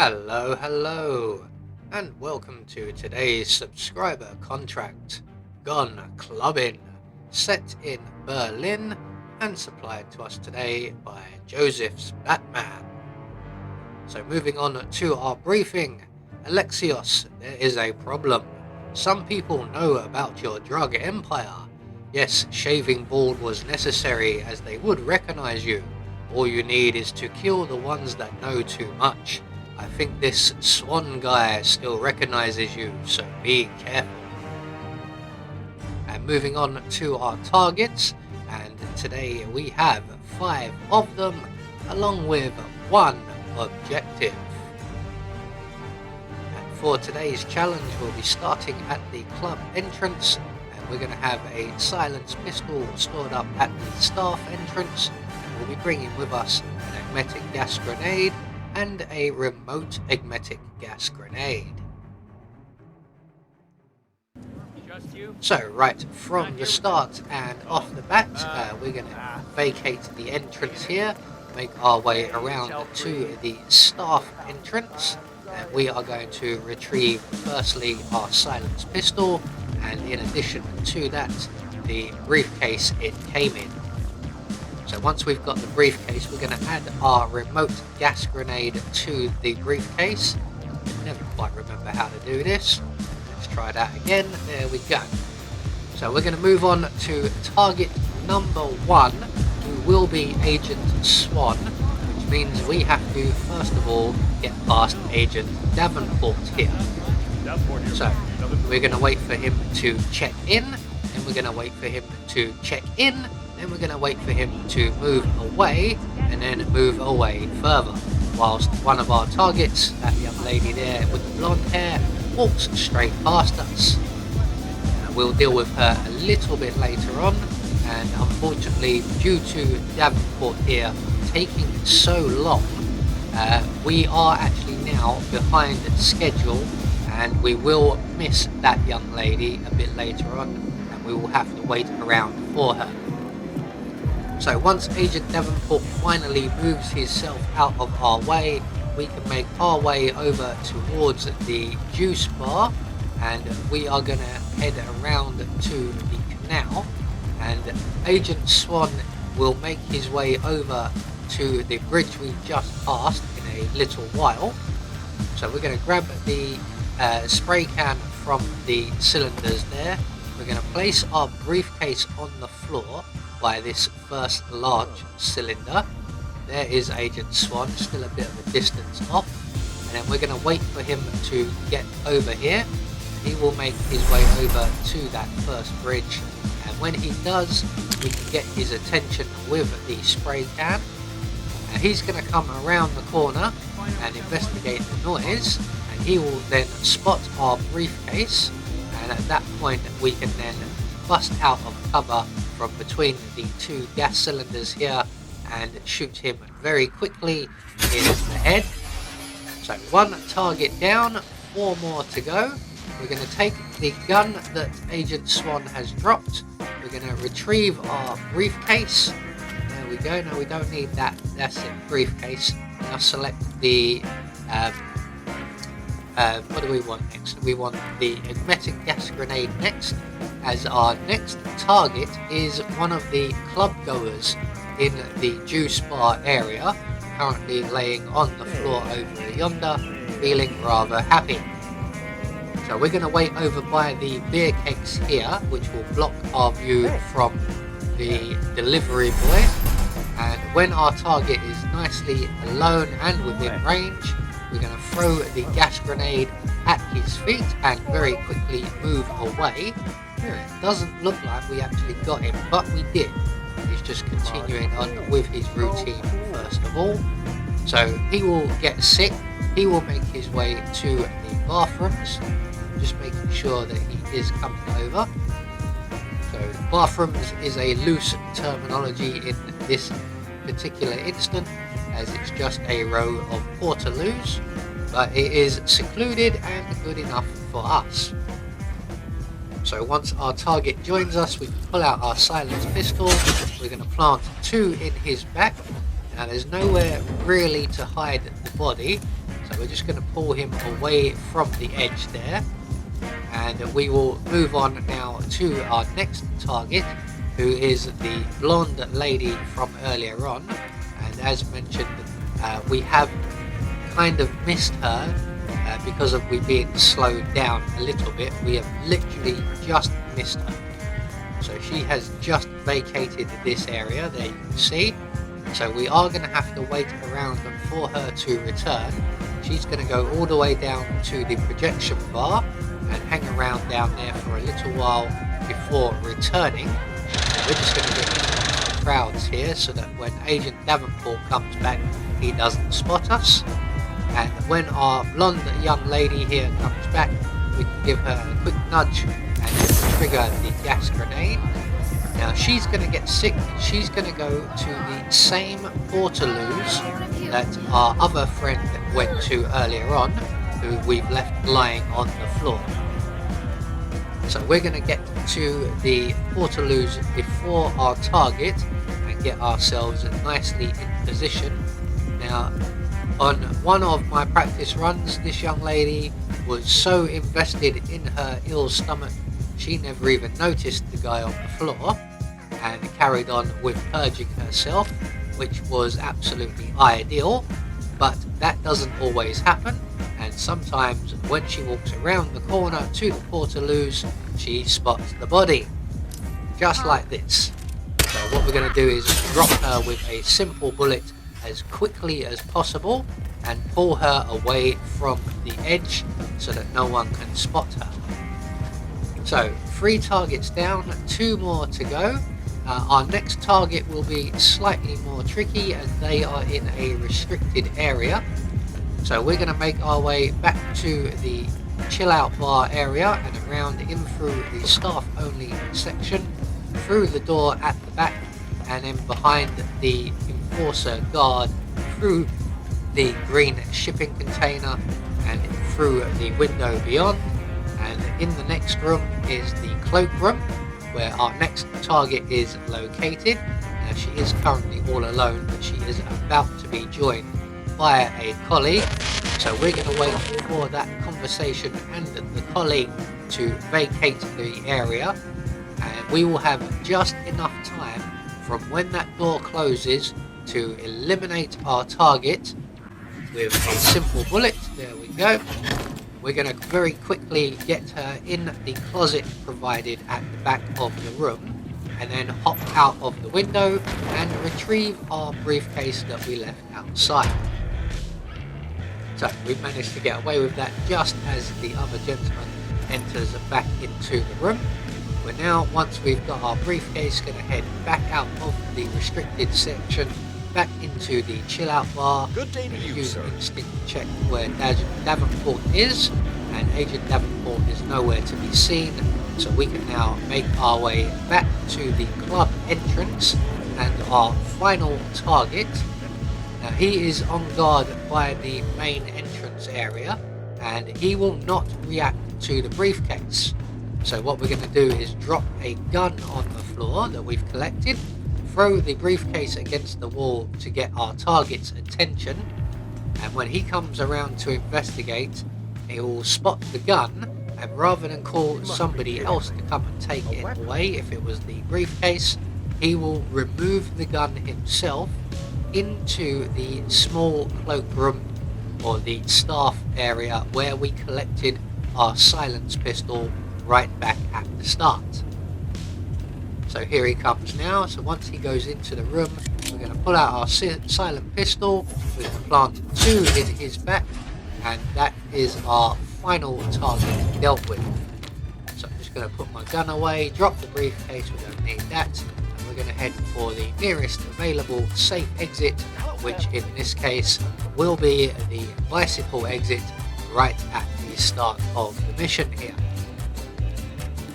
Hello, and welcome to today's subscriber contract, Gone Clubbin, set in Berlin and supplied to us today by JosephsBatman. So moving on to our briefing, Alexios, there is a problem. Some people know about your drug empire. Yes, shaving bald was necessary as they would recognize you. All you need is to kill the ones that know too much. I think this Swan guy still recognizes you, so be careful. And moving on to our targets, and today we have 5 of them, along with 1 objective. And for today's challenge, we'll be starting at the club entrance, and we're going to have a silenced pistol stored up at the staff entrance, and we'll be bringing with us an agmetic gas grenade and a remote agmetic gas grenade. So right from the start and off the bat, we're going to vacate the entrance here, make our way around to the staff entrance, and we are going to retrieve firstly our silenced pistol, and in addition to that, the briefcase it came in. So once we've got the briefcase, we're going to add our remote gas grenade to the briefcase. I never quite remember how to do this. Let's try that again. There we go. So we're going to move on to target number 1, who will be Agent Swan, which means we have to first of all get past Agent Davenport here. So we're going to wait for him to check in, and we're going to wait for him to check in, then we're going to wait for him to move away, and then move away further, whilst one of our targets, that young lady there with the blonde hair, walks straight past us. We'll deal with her a little bit later on, and unfortunately, due to Davenport here taking so long, we are actually now behind schedule, and we will miss that young lady a bit later on, and we will have to wait around for her. So once Agent Davenport finally moves himself out of our way, we can make our way over towards the juice bar, and we are going to head around to the canal, and Agent Swan will make his way over to the bridge we just passed in a little while. So we're going to grab the spray can from the cylinders there. We're going to place our briefcase on the floor by this first large cylinder. There is Agent Swan, still a bit of a distance off, and then we're going to wait for him to get over here. He will make his way over to that first bridge, and when he does, we can get his attention with the spray can. And he's going to come around the corner and investigate the noise, and he will then spot our briefcase, and at that point we can then bust out of cover from between the 2 gas cylinders here and shoot him very quickly in the head. So 1 target down, 4 more to go. We're going to take the gun that Agent Swan has dropped. We're going to retrieve our briefcase. There we go. No, we don't need that. That's it, briefcase. Now select the what do we want next? We want the agmetic gas grenade next, as our next target is one of the club goers in the juice bar area, currently laying on the floor over yonder, feeling rather happy. So we're going to wait over by the beer kegs here, which will block our view from the delivery boy, and when our target is nicely alone and within range, we're going to throw the gas grenade at his feet and very quickly move away. It doesn't look like we actually got him, but we did. He's just continuing on with his routine first of all. So he will get sick, he will make his way to the bathrooms, just making sure that he is coming over. So bathrooms is a loose terminology in this particular instant, as it's just a row of portaloos, but it is secluded and good enough for us. So once our target joins us, we can pull out our silenced pistol. We're going to plant 2 in his back. Now there's nowhere really to hide the body, so we're just going to pull him away from the edge there, and we will move on now to our next target, who is the blonde lady from earlier on. And as mentioned, we have kind of missed her because of we being slowed down a little bit. We have literally just missed her. So she has just vacated this area, there you can see. So we are going to have to wait around for her to return. She's going to go all the way down to the projection bar and hang around down there for a little while before returning. We're just going to get into the crowds here so that when Agent Davenport comes back, he doesn't spot us. And when our blonde young lady here comes back, we can give her a quick nudge and trigger the gas grenade. Now she's going to get sick. She's going to go to the same portaloos that our other friend went to earlier on, who we've left lying on the floor. So we're going to get to the portaloos before our target and get ourselves nicely in position. Now, on one of my practice runs, this young lady was so invested in her ill stomach, she never even noticed the guy on the floor and carried on with purging herself, which was absolutely ideal. But that doesn't always happen, and sometimes when she walks around the corner to the portaloos, she spots the body, just like this. So what we're going to do is drop her with a simple bullet as quickly as possible and pull her away from the edge so that no one can spot her. So 3 targets down, 2 more to go. Our next target will be slightly more tricky as they are in a restricted area. So we're going to make our way back to the chill out bar area and around in through the staff only section, through the door at the back, and then behind the enforcer guard, through the green shipping container and through the window beyond. And in the next room is the cloak room, where our next target is located. Now she is currently all alone, but she is about to be joined by a colleague. So we're going to wait for that conversation and the colleague to vacate the area, and we will have just enough time from when that door closes to eliminate our target with a simple bullet. There we go. We're going to very quickly get her in the closet provided at the back of the room, and then hop out of the window and retrieve our briefcase that we left outside. So we've managed to get away with that just as the other gentleman enters back into the room. We're now, once we've got our briefcase, going to head back out of the restricted section, back into the chill out bar. Good day to you, use sir. instinct to check where Agent Davenport is, and Agent Davenport is nowhere to be seen. So we can now make our way back to the club entrance and our final target. Now he is on guard by the main entrance area, and he will not react to the briefcase. So what we're going to do is drop a gun on the floor that we've collected, throw the briefcase against the wall to get our target's attention, and when he comes around to investigate, he will spot the gun, and rather than call somebody else to come and take it away if it was the briefcase, he will remove the gun himself into the small cloakroom or the staff area where we collected our silence pistol right back at the start. So here he comes now. So once he goes into the room, we're going to pull out our silent pistol, we're going to plant 2 in his back, and that is our final target dealt with. So I'm just going to put my gun away, drop the briefcase, we don't need that, and we're going to head for the nearest available safe exit, which in this case will be the bicycle exit right at the start of the mission here.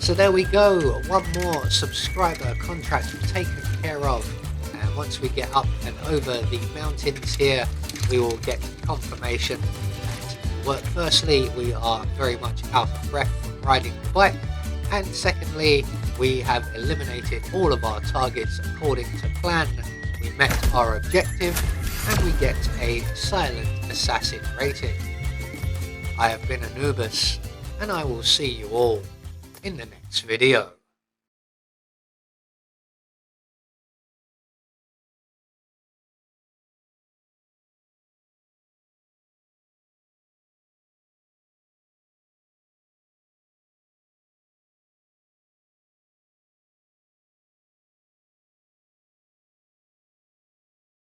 So there we go, one more subscriber contract taken care of, and once we get up and over the mountains here, we will get confirmation that, well, firstly, we are very much out of breath from riding the bike, and secondly, we have eliminated all of our targets according to plan. We met our objective, and we get a silent assassin rating. I have been Anubis, and I will see you all in the next video.